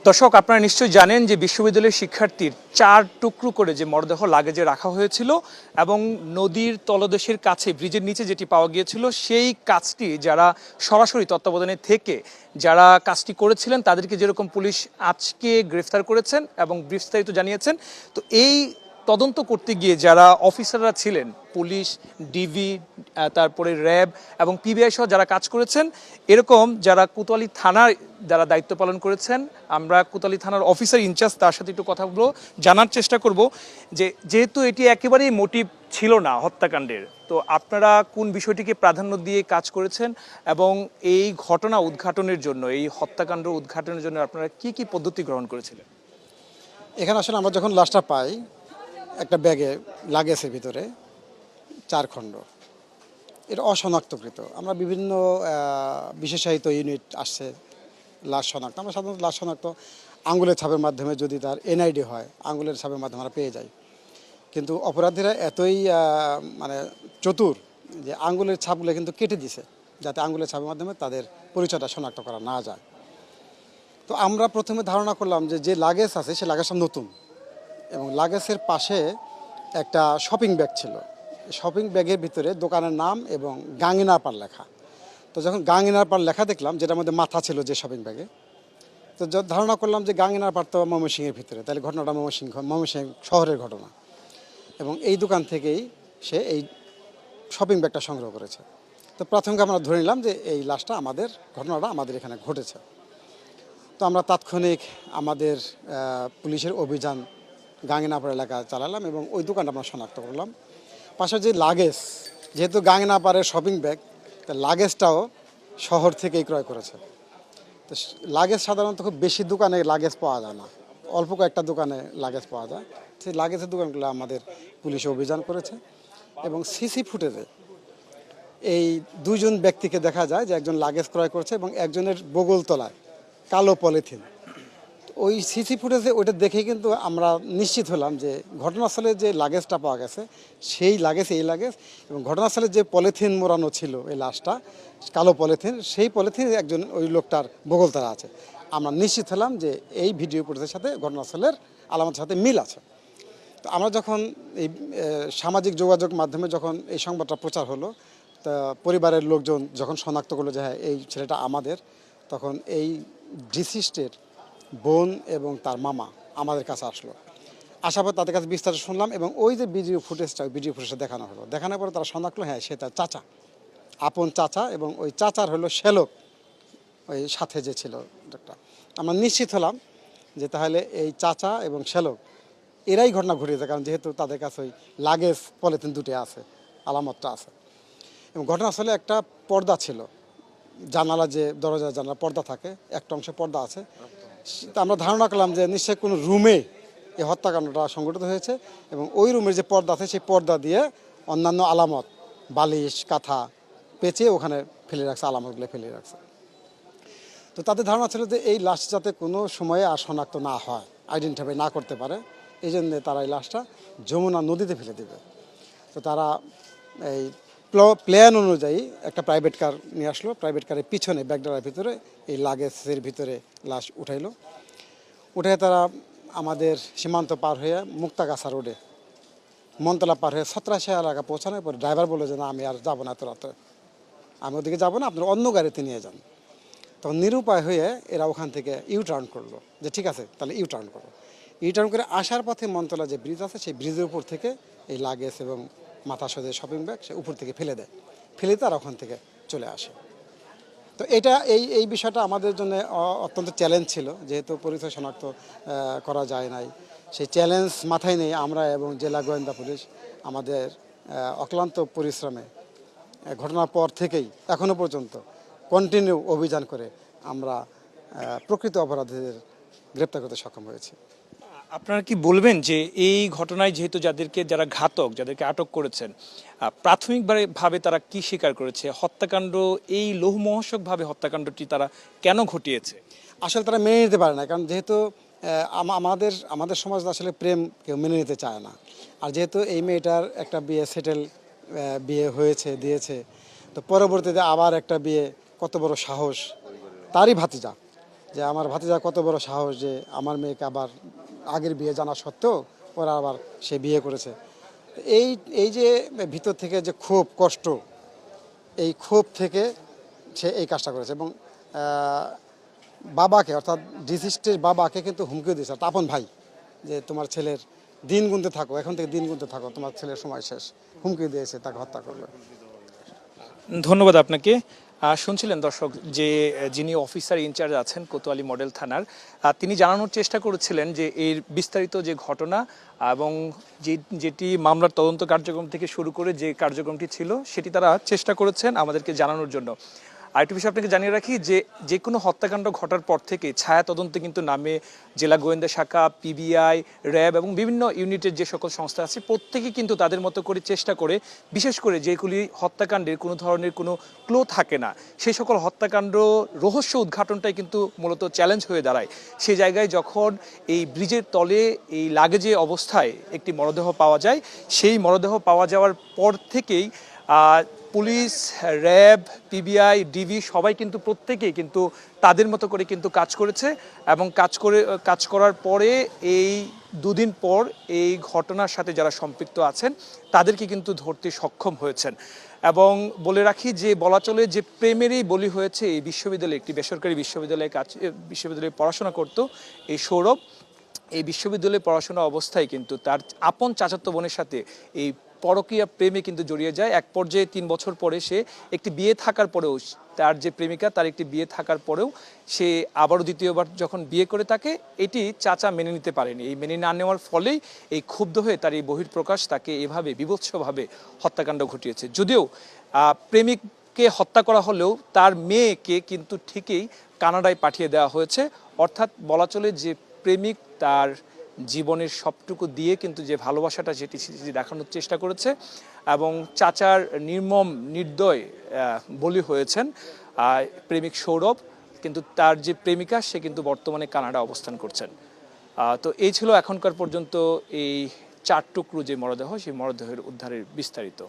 দর্শক, আপনারা নিশ্চয়ই জানেন যে বিশ্ববিদ্যালয়ের শিক্ষার্থীর 4 টুকরো করে যে মরদেহ লাগেজে রাখা হয়েছিল এবং নদীর তলদেশের কাছে ব্রিজের নিচে যেটি পাওয়া গিয়েছিল, সেই কাজটি যারা সরাসরি তত্ত্বাবধানে থেকে যারা কাজটি করেছিলেন তাদেরকে যেরকম পুলিশ আজকে গ্রেফতার করেছেন এবং বিস্তারিত জানিয়েছেন। তো এই তদন্ত করতে গিয়ে যারা অফিসাররা ছিলেন, পুলিশ, ডিবি, তারপরে র্যাব এবং পিবিআই সহ যারা কাজ করেছেন, এরকম যারা কোতোয়ালি থানার যারা দায়িত্ব পালন করেছেন, আমরা কোতোয়ালি থানার অফিসার ইনচার্জ তার সাথে একটু কথা বলবো, জানার চেষ্টা করব যে যেহেতু এটি একেবারেই মোটিভ ছিল না হত্যাকাণ্ডের, তো আপনারা কোন বিষয়টিকে প্রাধান্য দিয়ে কাজ করেছেন এবং এই ঘটনা উদ্ঘাটনের জন্য, এই হত্যাকাণ্ড উদ্ঘাটনের জন্য আপনারা কি কি পদ্ধতি গ্রহণ করেছিলেন? এখানে আসলে আমরা যখন লাশটা পাই একটা ব্যাগে লাগেজের ভিতরে 4 খণ্ড, এটা অশনাক্তকৃত। আমরা বিভিন্ন বিশেষায়িত ইউনিট আসছে লাশ শনাক্ত। আমরা সাধারণত লাশ শনাক্ত আঙুলের ছাপের মাধ্যমে, যদি তার এনআইডি হয় আঙুলের ছাপের মাধ্যমে আমরা পেয়ে যাই। কিন্তু অপরাধীরা এতই মানে চতুর যে আঙুলের ছাপগুলো কিন্তু কেটে দিছে, যাতে আঙুলের ছাপের মাধ্যমে তাদের পরিচয়টা শনাক্ত করা না যায়। তো আমরা প্রথমে ধারণা করলাম যে লাগেজ আছে সে লাগেজটা নতুন, এবং লাগেজের পাশে একটা শপিং ব্যাগ ছিল। শপিং ব্যাগের ভিতরে দোকানের নাম এবং গাঙ্গিনা পার লেখা। তো যখন গাঙ্গিনা পার লেখা দেখলাম, যেটার মধ্যে মাথা ছিল যে শপিং ব্যাগে, তো ধারণা করলাম যে গাঙ্গিনা পার তো ময়মনসিংহের ভিতরে, তাহলে ঘটনাটা ময়মনসিংহ শহরের ঘটনা, এবং এই দোকান থেকেই সে এই শপিং ব্যাগটা সংগ্রহ করেছে। তো প্রাথমিক আমরা ধরে নিলাম যে এই লাশটা ঘটনাটা আমাদের এখানে ঘটেছে। তো আমরা তাৎক্ষণিক আমাদের পুলিশের অভিযান গাঙ্গিনাপাড় এলাকা চালালাম এবং ওই দোকানটা আমরা শনাক্ত করলাম। পাশে যে লাগেজ, যেহেতু গাঙ্গিনাপাড়ের শপিং ব্যাগ, তা লাগেজটাও শহর থেকেই ক্রয় করেছে। তো লাগেজ সাধারণত খুব বেশি দোকানে লাগেজ পাওয়া যায় না, অল্প কয়েকটা দোকানে লাগেজ পাওয়া যায়। সেই লাগেজের দোকানগুলো আমাদের পুলিশে অভিযান করেছে এবং সিসি ফুটেজে এই 2 জন ব্যক্তিকে দেখা যায় যে একজন লাগেজ ক্রয় করছে এবং একজনের বগল তলায় কালো পলিথিন। ওই সিসি ফুটেজে ওইটা দেখেই কিন্তু আমরা নিশ্চিত হলাম যে ঘটনাস্থলে যে লাগেজটা পাওয়া গেছে সেই লাগেজ এই লাগেজ, এবং ঘটনাস্থলে যে পলিথিন মোড়ানো ছিল এই লাশটা, কালো পলিথিন, সেই পলিথিন একজন ওই লোকটার বগলতলা আছে। আমরা নিশ্চিত হলাম যে এই ভিডিও ফুটেজের সাথে ঘটনাস্থলের আলামতের সাথে মিল আছে। তো আমরা যখন এই সামাজিক যোগাযোগ মাধ্যমে যখন এই সংবাদটা প্রচার হলো, তা পরিবারের লোকজন যখন শনাক্ত করলো যে হ্যাঁ এই ছেলেটা আমাদের, তখন এই ডিসিস্টের বোন এবং তার মামা আমাদের কাছে আসলো। আসার পর তাদের কাছে বিস্তারিত শুনলাম এবং ওই যে ভিডিও ফুটেজটা দেখানো হলো। দেখানোর পরে তারা শনাক্ত, হ্যাঁ সে তার চাচা, আপন চাচা, এবং ওই চাচার হলো শ্যালক, ওই সাথে যে ছিল একটা। আমরা নিশ্চিত হলাম যে তাহলে এই চাচা এবং শ্যালক এরাই ঘটনা ঘটিয়েছে, কারণ যেহেতু তাদের কাছে ওই লাগেজ পলিথিন দুটো আছে, আলামতটা আছে। এবং ঘটনাস্থলে একটা পর্দা ছিল, জানালা, যে দরজা জানালা পর্দা থাকে, একটা অংশে পর্দা আছে। তা আমরা ধারণা করলাম যে নিশ্চয়ই কোনো রুমে এই হত্যাকাণ্ডটা সংঘটিত হয়েছে, এবং ওই রুমের যে পর্দা আছে সেই পর্দা দিয়ে অন্যান্য আলামত, বালিশ, কাঁথা পেঁচে ওখানে ফেলে রাখছে, আলামতগুলো ফেলে রাখছে। তো তাদের ধারণা ছিল যে এই লাশ যাতে কোনো সময়ে আর শনাক্ত না হয়, আইডেন্টিফাই না করতে পারে, এই জন্য তারা এই লাশটা যমুনা নদীতে ফেলে দেবে। তো তারা এই প্ল্যান অনুযায়ী একটা প্রাইভেট কার নিয়ে আসলো, প্রাইভেট কারের পিছনে ব্যাগডালার ভিতরে এই লাগেজের ভিতরে লাশ উঠাইলো। উঠে তারা আমাদের সীমান্ত পার হয়ে মুক্তাগাছা রোডে মনতলা পার হয়ে 87 এলাকা পৌঁছানোর পরে ড্রাইভার বলে যে না, আমি আর যাবো না এত রাতে, আমি ওদিকে যাবো না, আপনারা অন্য গাড়িতে নিয়ে যান। তখন নিরুপায় হয়ে এরা ওখান থেকে ইউটার্ন করলো, যে ঠিক আছে তাহলে ইউটার্ন করো। ইউটার্ন করে আসার পথে মনতলা যে ব্রিজ আছে সেই ব্রিজের উপর থেকে এই লাগেজ এবং মাথা সদের শপিং ব্যাগ সে উপর থেকে ফেলে দেয়, ফেলে তারা ওখান থেকে চলে আসে। তো এটা এই বিষয়টা আমাদের জন্য অত্যন্ত চ্যালেঞ্জ ছিল, যেহেতু পরিচয় শনাক্ত করা যায় নাই। সেই চ্যালেঞ্জ মাথায় নেই আমরা এবং জেলা গোয়েন্দা পুলিশ আমাদের অক্লান্ত পরিশ্রমে ঘটনার পর থেকেই এখনও পর্যন্ত কন্টিনিউ অভিযান করে আমরা প্রকৃত অপরাধীদের গ্রেপ্তার করতে সক্ষম হয়েছি। আপনারা কি বলবেন যে এই ঘটনায় যেহেতু যারা ঘাতক, যাদেরকে আটক করেছেন, প্রাথমিকভাবে তারা কি স্বীকার করেছে, হত্যাকাণ্ড, এই লোহমহর্ষকভাবে হত্যাকাণ্ডটি তারা কেন ঘটিয়েছে? আসলে তারা মেনে নিতে পারে না, কারণ যেহেতু আমাদের সমাজ আসলে প্রেম কেউ মেনে নিতে চায় না। আর যেহেতু এই মেয়েটার একটা বিয়ে হয়েছে, দিয়েছে, তো পরবর্তীতে আবার একটা বিয়ে, কত বড় সাহস, তারই ভাতিজা, যে আমার ভাতিজা কত বড় সাহস যে আমার মেয়েকে আবার আগের বিয়ে জানা সত্ত্বেও ওরা আবার সে বিয়ে করেছে। এই এই যে ভিতর থেকে যে ক্ষোভ কষ্ট, এই ক্ষোভ থেকে সে এই কাজটা করেছে এবং বাবাকে অর্থাৎ ডিসিস্টের বাবাকে কিন্তু হুমকিও দিয়েছে, তাপন ভাই, যে তোমার ছেলের দিন গুনতে থাকো, এখন থেকে দিন গুনতে থাকো, তোমার ছেলের সময় শেষ, হুমকি দিয়েছে তাকে হত্যা করবে। ধন্যবাদ আপনাকে। শুনছিলেন দর্শক যে যিনি অফিসার ইনচার্জ আছেন কোতোয়ালি মডেল থানার, তিনি জানানোর চেষ্টা করেছিলেন যে এর বিস্তারিত যে ঘটনা এবং যেটি মামলার তদন্ত কার্যক্রম থেকে শুরু করে যে কার্যক্রমটি ছিল সেটি তারা চেষ্টা করেছেন আমাদেরকে জানানোর জন্য। আরেকটু বিষয় আপনাকে জানিয়ে রাখি যে যে কোনো হত্যাকাণ্ড ঘটার পর থেকে ছায়া তদন্তে কিন্তু নামে জেলা গোয়েন্দা শাখা, পিবিআই, র্যাব এবং বিভিন্ন ইউনিটের যে সকল সংস্থা আছে প্রত্যেকে কিন্তু তাদের মতো করে চেষ্টা করে, বিশেষ করে যেগুলি হত্যাকাণ্ডের কোনো ধরনের কোনো ক্লো থাকে না সেই সকল হত্যাকাণ্ড রহস্য উদ্ঘাটনটাই কিন্তু মূলত চ্যালেঞ্জ হয়ে দাঁড়ায়। সেই জায়গায় যখন এই ব্রিজের তলে এই লাগেজে অবস্থায় একটি মরদেহ পাওয়া যায়, সেই মরদেহ পাওয়া যাওয়ার পর থেকেই পুলিশ, র্যাব, পিবিআই, ডিবি সবাই কিন্তু প্রত্যেকেই কিন্তু তাদের মতো করে কিন্তু কাজ করেছে এবং কাজ করার পরে এই দুদিন পর এই ঘটনার সাথে যারা সম্পৃক্ত আছেন তাদেরকে কিন্তু ধরতে সক্ষম হয়েছেন। এবং বলে রাখি যে বলা চলে যে প্রেমেরই বলি হয়েছে এই বিশ্ববিদ্যালয়ে, একটি বেসরকারি বিশ্ববিদ্যালয়ে পড়াশোনা করত এই সৌরভ। এই বিশ্ববিদ্যালয়ে পড়াশোনা অবস্থায় কিন্তু তার আপন চাচাতো বোনের সাথে এই পরকীয়া প্রেমে কিন্তু জড়িয়ে যায়। এক পর্যায়ে 3 বছর পরে সে একটি বিয়ে থাকার পরেও, তার যে প্রেমিকা তার একটি বিয়ে থাকার পরেও সে আবারও দ্বিতীয়বার যখন বিয়ে করে তাকে, এটি চাচা মেনে নিতে পারেনি। এই মেনে না নেওয়ার ফলেই এই ক্ষুব্ধ হয়ে তার এই বহিঃপ্রকাশ, তাকে এভাবে বিভৎসভাবে হত্যাকাণ্ড ঘটিয়েছে। যদিও প্রেমিককে হত্যা করা হলেও তার মেয়েকে কিন্তু ঠিকই কানাডায় পাঠিয়ে দেওয়া হয়েছে। অর্থাৎ বলা চলে যে প্রেমিক তার জীবনের সবটুকু দিয়ে কিন্তু যে ভালোবাসাটা যেটি দেখানোর চেষ্টা করেছে এবং চাচার নির্মম নির্দয় বলি হয়েছেন প্রেমিক সৌরভ, কিন্তু তার যে প্রেমিকা সে কিন্তু বর্তমানে কানাডা অবস্থান করছেন। তো এই ছিল এখনকার পর্যন্ত এই 4 টুকরো যে মরদেহ, সেই মরদেহের উদ্ধারের বিস্তারিত।